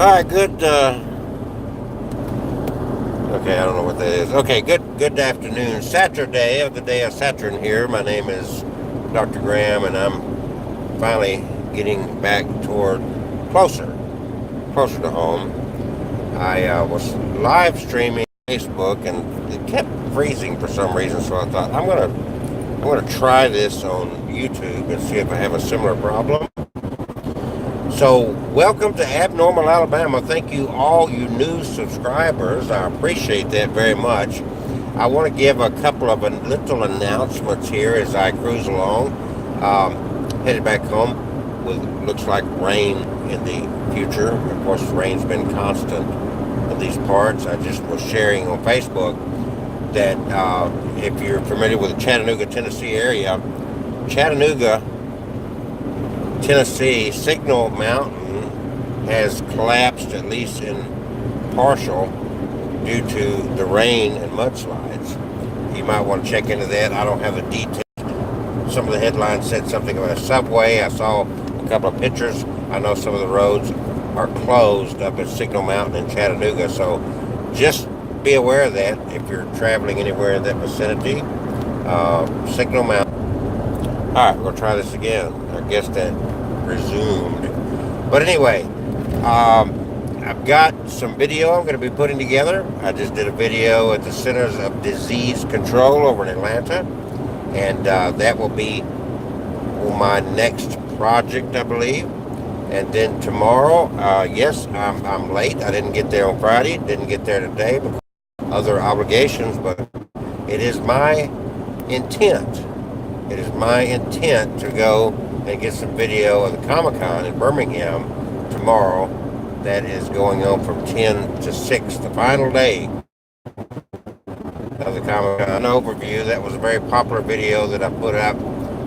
Hi, good. Okay, I don't know what that is. Okay, good afternoon. Saturday of the day of Saturn here. My name is Dr. Graham, and I'm finally getting back toward closer, closer to home. I was live streaming Facebook, and it kept freezing for some reason. So I thought I'm gonna try this on YouTube and see if I have a similar problem. So, welcome to Abnormal Alabama. Thank you, all you new subscribers. I appreciate that very much. I want to give a couple of little announcements here as I cruise along. Headed back home with looks like rain in the future. Of course, rain's been constant in these parts. I just was sharing on Facebook that if you're familiar with the Chattanooga, Tennessee area, Chattanooga, Tennessee, Signal Mountain has collapsed, at least in partial, due to the rain and mudslides. You might want to check into that. I don't have the details. Some of the headlines said something about a subway. I saw a couple of pictures. I know some of the roads are closed up at Signal Mountain in Chattanooga, so just be aware of that if you're traveling anywhere in that vicinity. Signal Mountain. All right, we'll try this again. I guess that resumed. But anyway, I've got some video I'm going to be putting together. I just did a video at the Centers of Disease Control over in Atlanta, and that will be my next project, I believe. And then tomorrow, yes, I'm late. I didn't get there on Friday, didn't get there today because of other obligations, but it is my intent. It is my intent to go and get some video of the Comic-Con in Birmingham tomorrow. That is going on from 10 to 6, the final day of the Comic-Con overview. That was a very popular video that I put up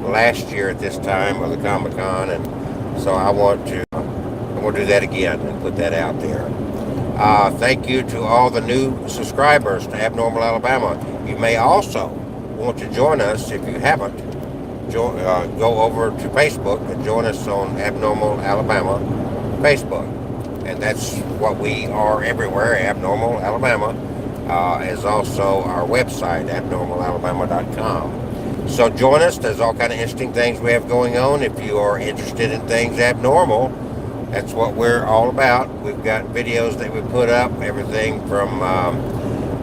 last year at this time of the Comic-Con, and so I want to do that again and put that out there. Thank you to all the new subscribers to Abnormal Alabama. You may also want to join us if you haven't. Go over to Facebook and join us on Abnormal Alabama Facebook, and that's what we are everywhere. Abnormal Alabama is also our website, abnormalalabama.com. So join us. There's all kind of interesting things we have going on. If you are interested in things abnormal, that's what we're all about. We've got videos that we put up, everything from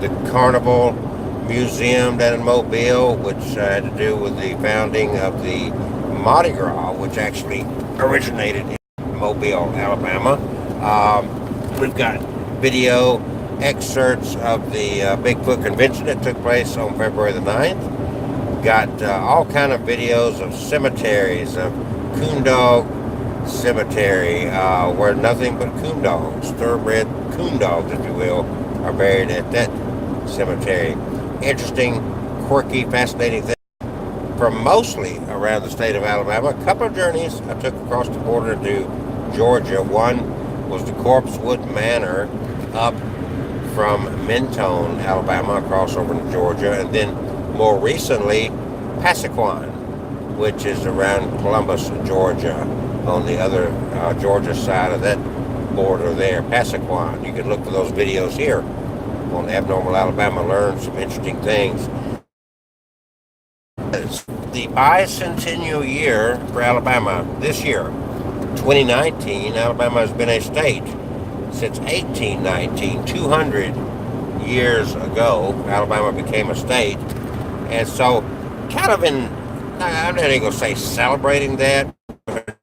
the Carnival Museum down in Mobile, which had to do with the founding of the Mardi Gras, which actually originated in Mobile, Alabama. We've got video excerpts of the Bigfoot convention that took place on February the 9th. We've got all kind of videos of cemeteries, of coon dog cemetery, where nothing but coon dogs, thoroughbred coon dogs, if you will, are buried at that cemetery. Interesting, quirky, fascinating things from mostly around the state of Alabama. A couple of journeys I took across the border to Georgia. One was the Corpse Wood Manor up from Mentone, Alabama, across over to Georgia, and then more recently Passaquan, which is around Columbus, Georgia, on the other Georgia side of that border there, Passaquan. You can look for those videos here on Abnormal Alabama, learn some interesting things. It's the bicentennial year for Alabama this year. 2019, Alabama has been a state since 1819. 200 years ago, Alabama became a state. And so, kind of I'm not even going to say celebrating that, but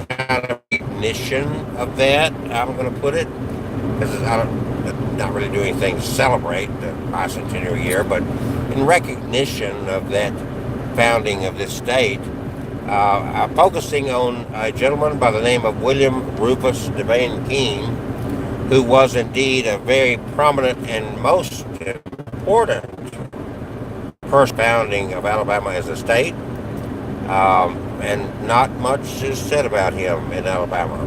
kind of recognition of that, I'm going to put it, because I'm not really doing anything to celebrate the bicentennial year, but in recognition of that founding of this state, I'm focusing on a gentleman by the name of William Rufus Devane King, who was indeed a very prominent and most important first founding of Alabama as a state, and not much is said about him in Alabama.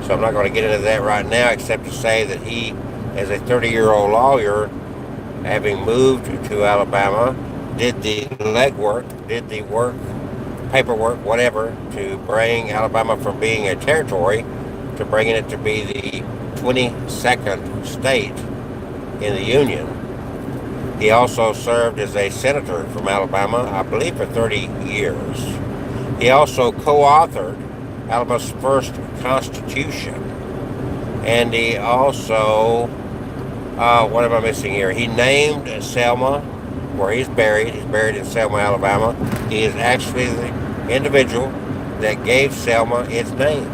So I'm not going to get into that right now, except to say that he, as a 30-year-old lawyer, having moved to Alabama, did the legwork, did the work, paperwork, whatever, to bring Alabama from being a territory to bringing it to be the 22nd state in the Union. He also served as a senator from Alabama, I believe, for 30 years. He also co-authored Alabama's first constitution. And he also, what am I missing here? He named Selma, where he's buried. He's buried in Selma, Alabama. He is actually the individual that gave Selma its name.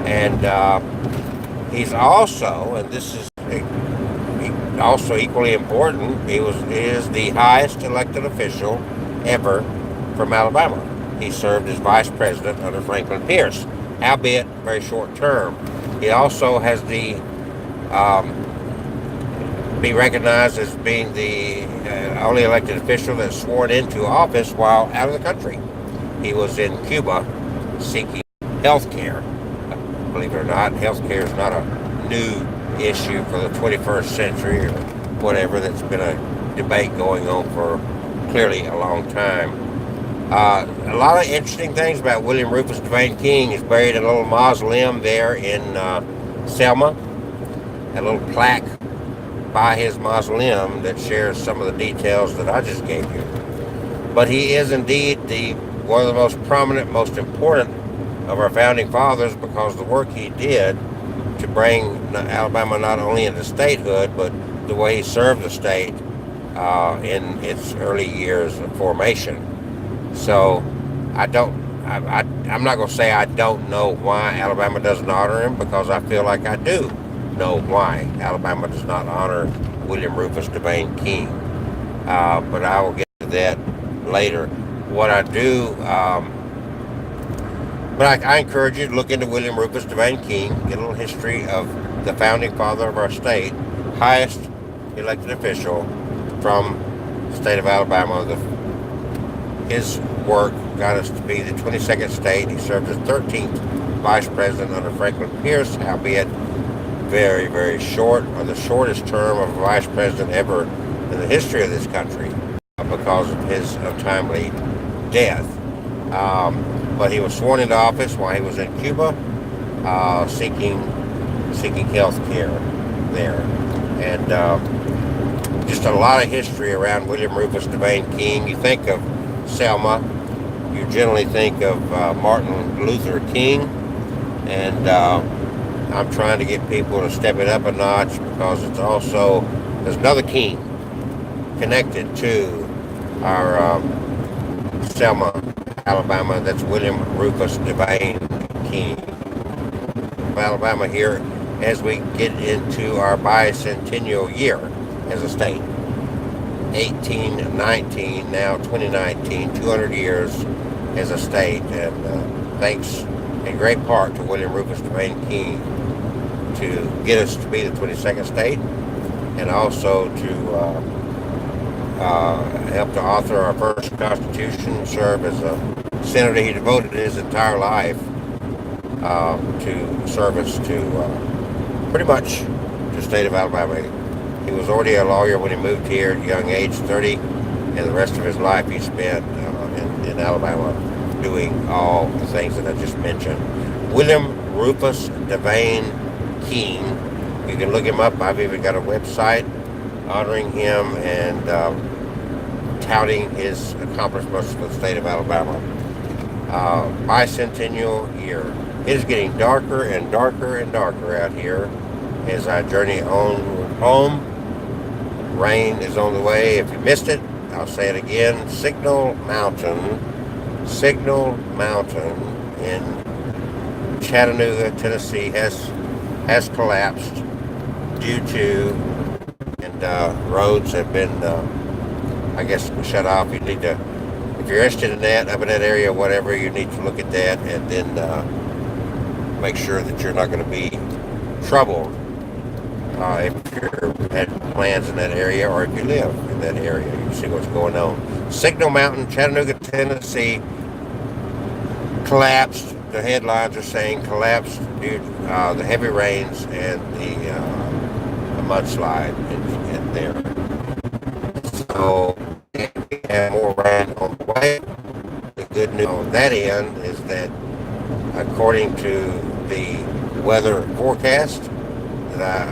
And he's also, and this is also equally important, he is the highest elected official ever from Alabama. He served as vice president under Franklin Pierce, albeit very short term. He also has the be recognized as being the only elected official that's sworn into office while out of the country. He was in Cuba seeking health care. Believe it or not, health care is not a new issue for the 21st century or whatever. That's been a debate going on for clearly a long time. A lot of interesting things about William Rufus DeVane King. He's buried in a little mausoleum there in Selma. A little plaque by his mausoleum that shares some of the details that I just gave you. But he is indeed one of the most prominent, most important of our founding fathers, because the work he did to bring Alabama not only into statehood, but the way he served the state in its early years of formation. So I'm not going to say I don't know why Alabama doesn't honor him, because I feel like I do know why Alabama does not honor William Rufus DeVane King. But I will get to that later. What I do, but I encourage you to look into William Rufus DeVane King, get a little history of the founding father of our state, highest elected official from the state of Alabama. His work got us to be the 22nd state. He served as 13th vice president under Franklin Pierce, albeit very, very short, or the shortest term of a vice president ever in the history of this country because of his untimely death. But he was sworn into office while he was in Cuba, seeking health care there. And just a lot of history around William Rufus DeVane King. You think of Selma, you generally think of Martin Luther King, and I'm trying to get people to step it up a notch, because there's another King connected to our Selma, Alabama. That's William Rufus DeVane King of Alabama here as we get into our bicentennial year as a state. 1819, now 2019, 200 years as a state, and thanks in great part to William Rufus DeVane King to get us to be the 22nd state, and also to help to author our first constitution, serve as a senator. He devoted his entire life to service to pretty much the state of Alabama. He was already a lawyer when he moved here at a young age, 30, and the rest of his life he spent in Alabama doing all the things that I just mentioned. William Rufus DeVane King. You can look him up. I've even got a website honoring him and touting his accomplishments for the state of Alabama. Bicentennial year. It is getting darker and darker and darker out here as I journey on home. Rain is on the way. If you missed it, I'll say it again. Signal Mountain in Chattanooga, Tennessee has collapsed due to, and roads have been, I guess, shut off. You need to, if you're interested in that, up in that area, whatever, you need to look at that, and then make sure that you're not going to be troubled if you had plans in that area, or if you live in that area. You can see what's going on. Signal Mountain, Chattanooga, Tennessee, collapsed. The headlines are saying collapsed due to the heavy rains and the mudslide in there. So we have more rain on the way. The good news on that end is that according to the weather forecast that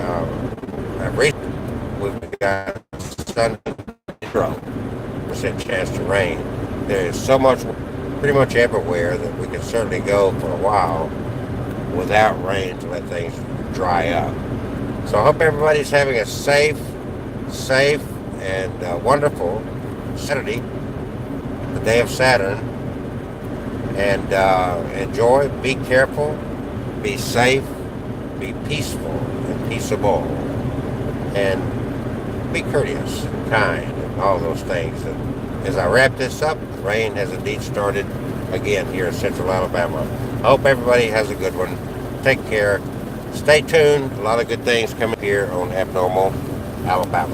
I've read. We've got sun 0% chance to rain. There's so much, pretty much everywhere, that we can certainly go for a while without rain to let things dry up. So I hope everybody's having a safe and wonderful Saturday, the day of Saturn, and enjoy, be careful, be safe, be peaceful and peaceable, and be courteous and kind and all those things. And as I wrap this up, the rain has indeed started again here in central Alabama. I hope everybody has a good one. Take care. Stay tuned. A lot of good things coming here on Abnormal Alabama.